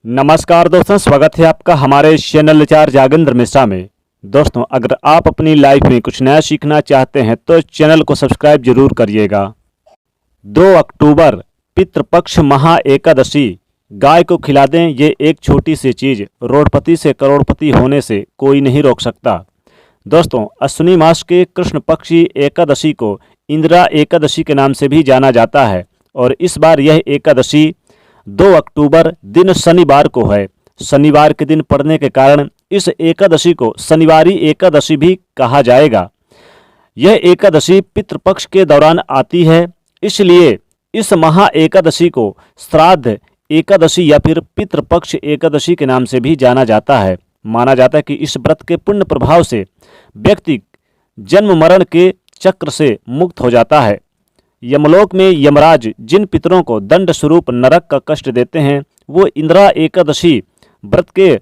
नमस्कार दोस्तों, स्वागत है आपका हमारे चैनल आचार्य जागेंद्र मिश्रा में। दोस्तों, अगर आप अपनी लाइफ में कुछ नया सीखना चाहते हैं तो चैनल को सब्सक्राइब जरूर करिएगा। 2 अक्टूबर पितृपक्ष महा एकादशी। गाय को खिला दें, ये एक छोटी सी चीज़ रोडपति से करोड़पति होने से कोई नहीं रोक सकता। दोस्तों, अश्विनी मास के कृष्ण पक्षी एकादशी को इंदिरा एकादशी के नाम से भी जाना जाता है और इस बार यह एकादशी 2 अक्टूबर दिन शनिवार को है। शनिवार के दिन पड़ने के कारण इस एकादशी को शनिवारी एकादशी भी कहा जाएगा। यह एकादशी पितृपक्ष के दौरान आती है, इसलिए इस महा एकादशी को श्राद्ध एकादशी या फिर पितृपक्ष एकादशी के नाम से भी जाना जाता है। माना जाता है कि इस व्रत के पुण्य प्रभाव से व्यक्ति जन्म मरण के चक्र से मुक्त हो जाता है। यमलोक में यमराज जिन पितरों को दंड स्वरूप नरक का कष्ट देते हैं, वो इंदिरा एकादशी व्रत के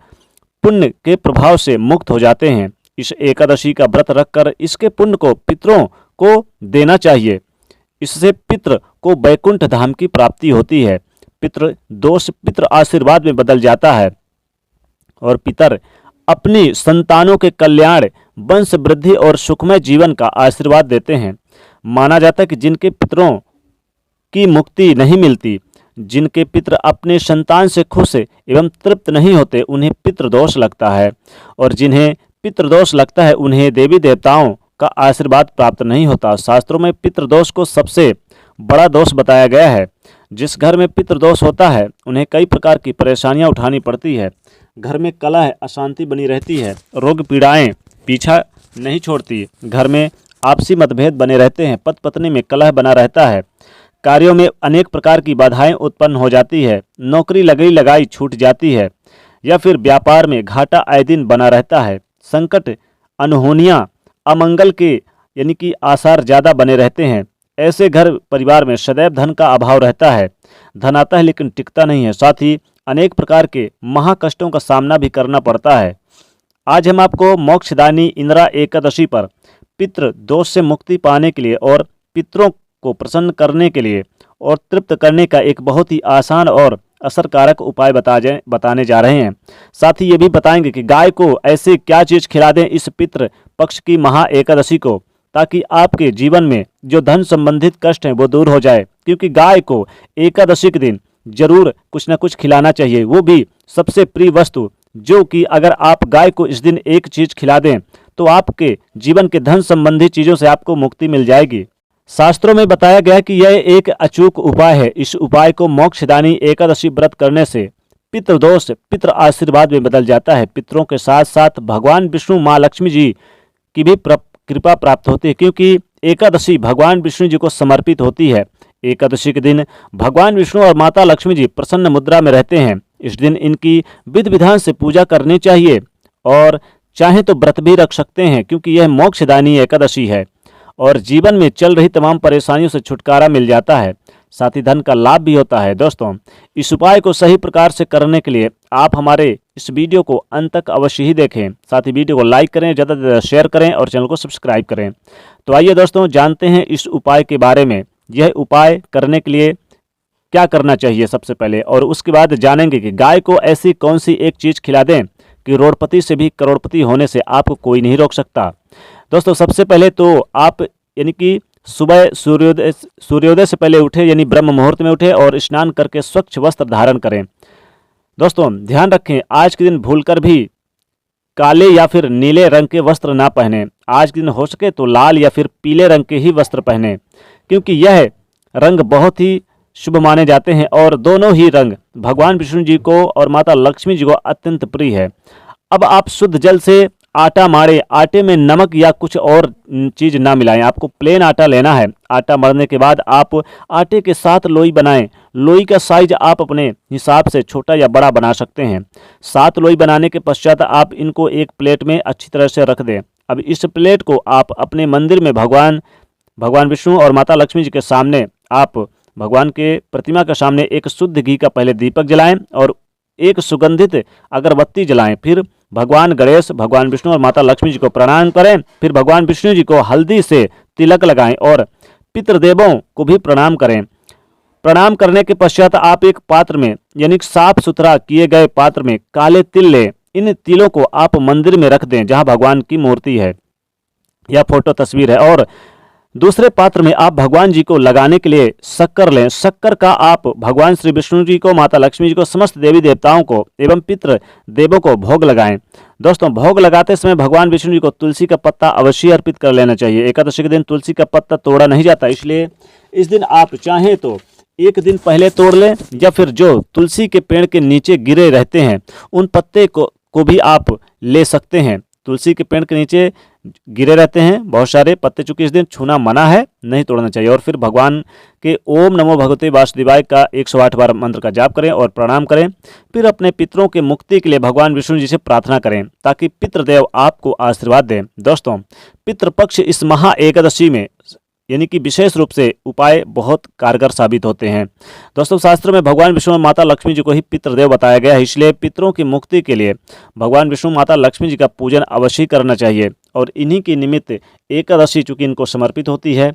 पुण्य के प्रभाव से मुक्त हो जाते हैं। इस एकादशी का व्रत रखकर इसके पुण्य को पितरों को देना चाहिए। इससे पितृ को वैकुंठ धाम की प्राप्ति होती है। पितृ दोष पितृ आशीर्वाद में बदल जाता है और पितर अपनी संतानों के कल्याण, वंश वृद्धि और सुखमय जीवन का आशीर्वाद देते हैं। माना जाता है कि जिनके पितरों की मुक्ति नहीं मिलती, जिनके पितर अपने संतान से खुश एवं तृप्त नहीं होते, उन्हें पितृदोष लगता है और जिन्हें पितृदोष लगता है उन्हें देवी देवताओं का आशीर्वाद प्राप्त नहीं होता। शास्त्रों में पितृदोष को सबसे बड़ा दोष बताया गया है। जिस घर में पितृदोष होता है उन्हें कई प्रकार की परेशानियां उठानी पड़ती है। घर में कलह अशांति बनी रहती है, रोग पीड़ाएं पीछा नहीं छोड़ती, घर में आपसी मतभेद बने रहते हैं, पति पत्नी में कलह बना रहता है, कार्यों में अनेक प्रकार की बाधाएं उत्पन्न हो जाती है, नौकरी लगाई लगाई छूट जाती है या फिर व्यापार में घाटा आए दिन बना रहता है, संकट अनहोनियां अमंगल के यानी कि आसार ज़्यादा बने रहते हैं। ऐसे घर परिवार में सदैव धन का अभाव रहता है, धन आता है लेकिन टिकता नहीं है, साथ ही अनेक प्रकार के महाकष्टों का सामना भी करना पड़ता है। आज हम आपको मोक्षदानी इंदिरा एकादशी पर पितृ दोष से मुक्ति पाने के लिए और पितरों को प्रसन्न करने के लिए और तृप्त करने का एक बहुत ही आसान और असरकारक उपाय बताने जा रहे हैं। साथ ही ये भी बताएंगे कि गाय को ऐसे क्या चीज़ खिला दें इस पितृ पक्ष की महा एकादशी को, ताकि आपके जीवन में जो धन संबंधित कष्ट हैं वो दूर हो जाए। क्योंकि गाय को एकादशी के दिन जरूर कुछ न कुछ खिलाना चाहिए, वो भी सबसे प्रिय वस्तु, जो कि अगर आप गाय को इस दिन एक चीज़ खिला दें तो आपके जीवन के धन संबंधी चीज़ों से आपको मुक्ति मिल जाएगी। शास्त्रों में बताया गया कि यह एक अचूक उपाय है। इस उपाय को मोक्षदानी एकादशी व्रत करने से पितृदोष पितृ आशीर्वाद में बदल जाता है। पितरों के साथ साथ भगवान विष्णु माँ लक्ष्मी जी की भी कृपा प्राप्त होती है, क्योंकि एकादशी भगवान विष्णु जी को समर्पित होती है। एकादशी के दिन भगवान विष्णु और माता लक्ष्मी जी प्रसन्न मुद्रा में रहते हैं। इस दिन इनकी विधि विधान से पूजा करनी चाहिए और चाहे तो व्रत भी रख सकते हैं, क्योंकि यह मोक्षदानी एकादशी है और जीवन में चल रही तमाम परेशानियों से छुटकारा मिल जाता है, साथ ही धन का लाभ भी होता है। दोस्तों, इस उपाय को सही प्रकार से करने के लिए आप हमारे इस वीडियो को अंत तक अवश्य ही देखें, साथ ही वीडियो को लाइक करें, ज़्यादा से ज़्यादा शेयर करें और चैनल को सब्सक्राइब करें। तो आइए दोस्तों, जानते हैं इस उपाय के बारे में। यह उपाय करने के लिए क्या करना चाहिए सबसे पहले, और उसके बाद जानेंगे कि गाय को ऐसी कौन सी एक चीज़ खिला दें कि रोडपति से भी करोड़पति होने से आपको कोई नहीं रोक सकता। दोस्तों, सबसे पहले तो आप यानी कि सुबह सूर्योदय से पहले उठे, यानी ब्रह्म मुहूर्त में उठे और स्नान करके स्वच्छ वस्त्र धारण करें। दोस्तों, ध्यान रखें, आज के दिन भूलकर भी काले या फिर नीले रंग के वस्त्र ना पहने। आज के दिन हो सके तो लाल या फिर पीले रंग के ही वस्त्र पहने, क्योंकि यह रंग बहुत ही शुभ माने जाते हैं और दोनों ही रंग भगवान विष्णु जी को और माता लक्ष्मी जी को अत्यंत प्रिय है। अब आप शुद्ध जल से आटा मारें, आटे में नमक या कुछ और चीज़ ना मिलाएं, आपको प्लेन आटा लेना है। आटा मरने के बाद आप आटे के 7 लोई बनाएं। लोई का साइज आप अपने हिसाब से छोटा या बड़ा बना सकते हैं। 7 लोई बनाने के पश्चात आप इनको एक प्लेट में अच्छी तरह से रख दें। अब इस प्लेट को आप अपने मंदिर में भगवान विष्णु और माता लक्ष्मी जी के सामने, आप भगवान के प्रतिमा के सामने एक शुद्ध घी का पहले दीपक जलाएं और एक सुगंधित अगरबत्ती जलाएं। फिर भगवान गणेश, भगवान विष्णु और माता लक्ष्मी जी को प्रणाम करें। फिर भगवान विष्णु जी को हल्दी से तिलक लगाएं और पितृदेवों को भी प्रणाम करें। प्रणाम करने के पश्चात आप एक पात्र में यानी साफ सुथरा किए गए पात्र में काले तिल लें। इन तिलों को आप मंदिर में रख दें जहां भगवान की मूर्ति है या फोटो तस्वीर है, और दूसरे पात्र में आप भगवान जी को लगाने के लिए शक्कर लें। शक्कर का आप भगवान श्री विष्णु जी को, माता लक्ष्मी जी को, समस्त देवी देवताओं को एवं पितृ देवों को भोग लगाएं। दोस्तों, भोग लगाते समय भगवान विष्णु जी को तुलसी का पत्ता अवश्य अर्पित कर लेना चाहिए। एकादशी के दिन तुलसी का पत्ता तोड़ा नहीं जाता, इसलिए इस दिन आप चाहें तो एक दिन पहले तोड़ लें, या फिर जो तुलसी के पेड़ के नीचे गिरे रहते हैं उन पत्ते को भी आप ले सकते हैं। तुलसी के पेड़ के नीचे गिरे रहते हैं बहुत सारे पत्ते, चूंकि इस दिन छूना मना है, नहीं तोड़ना चाहिए। और फिर भगवान के ओम नमो भगवते वासुदेवाय का 108 बार मंत्र का जाप करें और प्रणाम करें। फिर अपने पितरों के मुक्ति के लिए भगवान विष्णु जी से प्रार्थना करें ताकि पितृदेव आपको आशीर्वाद दें। दोस्तों, पितृपक्ष इस महा एकादशी में यानी कि विशेष रूप से उपाय बहुत कारगर साबित होते हैं। दोस्तों, शास्त्र में भगवान विष्णु और माता लक्ष्मी जी को ही पितृदेव बताया गया है, इसलिए पितरों की मुक्ति के लिए भगवान विष्णु माता लक्ष्मी जी का पूजन अवश्य करना चाहिए। और इन्हीं के निमित्त एकादशी चूंकि इनको समर्पित होती है,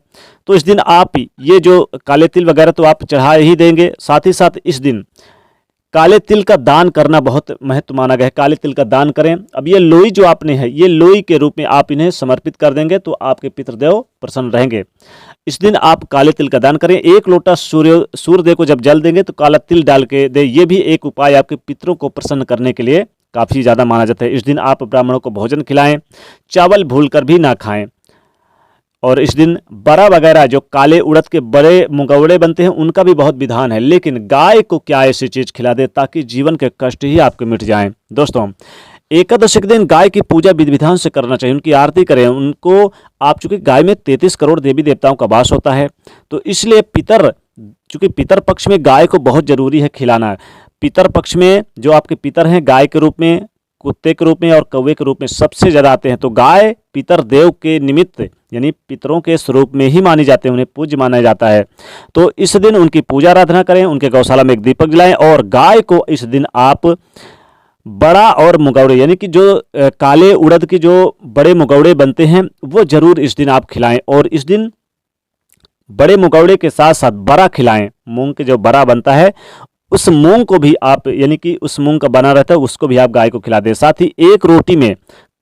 तो इस दिन आप ये जो काले तिल वगैरह तो आप चढ़ा ही देंगे, साथ ही साथ इस दिन काले तिल का दान करना बहुत महत्व माना गया है। काले तिल का दान करें। अब ये लोई जो आपने है, ये लोई के रूप में आप इन्हें समर्पित कर देंगे तो आपके पितृदेव प्रसन्न रहेंगे। इस दिन आप काले तिल का दान करें। 1 लोटा सूर्यदेव को जब जल देंगे तो काला तिल डाल के दे। ये भी एक उपाय आपके पितरों को प्रसन्न करने के लिए काफ़ी ज़्यादा माना जाता है। इस दिन आप ब्राह्मणों को भोजन खिलाएं, चावल भूलकर भी ना खाएं। और इस दिन बड़ा वगैरह जो काले उड़द के बड़े मुगवड़े बनते हैं उनका भी बहुत विधान है, लेकिन गाय को क्या ऐसी चीज़ खिला दे ताकि जीवन के कष्ट ही आपके मिट जाएं। दोस्तों, एकादशी के दिन गाय की पूजा विधि विधान से करना चाहिए, उनकी आरती करें उनको। आप चूंकि गाय में 33 करोड़ देवी देवताओं का वास होता है, तो इसलिए चूंकि पितर पक्ष में गाय को बहुत जरूरी है खिलाना। पितर पक्ष में जो आपके पितर हैं गाय के रूप में, कुत्ते के रूप में और कौवे के रूप में सबसे ज़्यादा आते हैं, तो गाय पितर देव के निमित्त यानी पितरों के स्वरूप में ही मानी जाते हैं, उन्हें पूज्य माना जाता है। तो इस दिन उनकी पूजा आराधना करें, उनके गौशाला में एक दीपक जलाएं, और गाय को इस दिन आप बड़ा और मुगौड़े यानी कि जो काले उड़द के जो बड़े मुगौड़े बनते हैं वो जरूर इस दिन आप खिलाएं। और इस दिन बड़े मुगौड़े के साथ साथ बड़ा खिलाएं। मूंग के जो बड़ा बनता है उस मूंग को भी आप यानी कि उस मूंग का बना रहता है उसको भी आप गाय को खिला दें। साथ ही एक रोटी में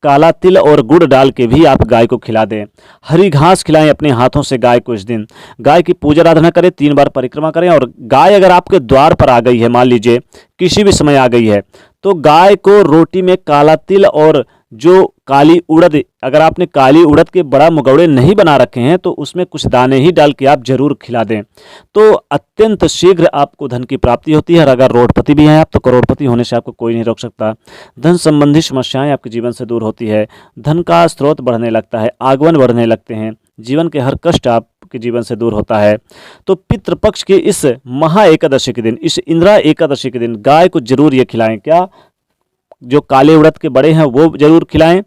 काला तिल और गुड़ डाल के भी आप गाय को खिला दें। हरी घास खिलाएं अपने हाथों से गाय को। इस दिन गाय की पूजा आराधना करें, 3 बार परिक्रमा करें। और गाय अगर आपके द्वार पर आ गई है, मान लीजिए किसी भी समय आ गई है, तो गाय को रोटी में काला तिल और जो काली उड़द, अगर आपने काली उड़द के बड़ा मुगौड़े नहीं बना रखे हैं तो उसमें कुछ दाने ही डाल के आप जरूर खिला दें, तो अत्यंत शीघ्र आपको धन की प्राप्ति होती है। और अगर रोडपति भी हैं आप तो करोड़पति होने से आपको कोई नहीं रोक सकता। धन संबंधी समस्याएं आपके जीवन से दूर होती है, धन का स्रोत बढ़ने लगता है, आगमन बढ़ने लगते हैं, जीवन के हर कष्ट आपके जीवन से दूर होता है। तो पितृपक्ष के इस महा एकादशी के दिन, इस इंदिरा एकादशी के दिन गाय को जरूर ये खिलाएं। क्या जो काले उड़द के बड़े हैं वो जरूर खिलाएं।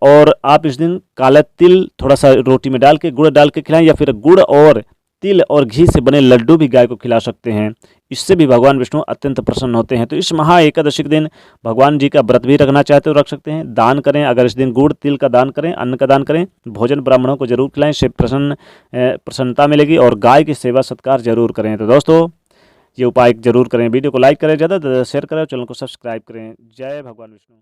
और आप इस दिन काला तिल थोड़ा सा रोटी में डाल के गुड़ डाल के खिलाएं, या फिर गुड़ और तिल और घी से बने लड्डू भी गाय को खिला सकते हैं। इससे भी भगवान विष्णु अत्यंत प्रसन्न होते हैं। तो इस महा एकादशी के दिन भगवान जी का व्रत भी रखना चाहते हो रख सकते हैं। दान करें, अगर इस दिन गुड़ तिल का दान करें, अन्न का दान करें, भोजन ब्राह्मणों को जरूर खिलाएं, इससे प्रसन्नता मिलेगी। और गाय की सेवा सत्कार जरूर करें। तो दोस्तों, ये उपाय जरूर करें। वीडियो को लाइक करें, ज़्यादा से ज़्यादा शेयर करें, चैनल को सब्सक्राइब करें। जय भगवान विष्णु।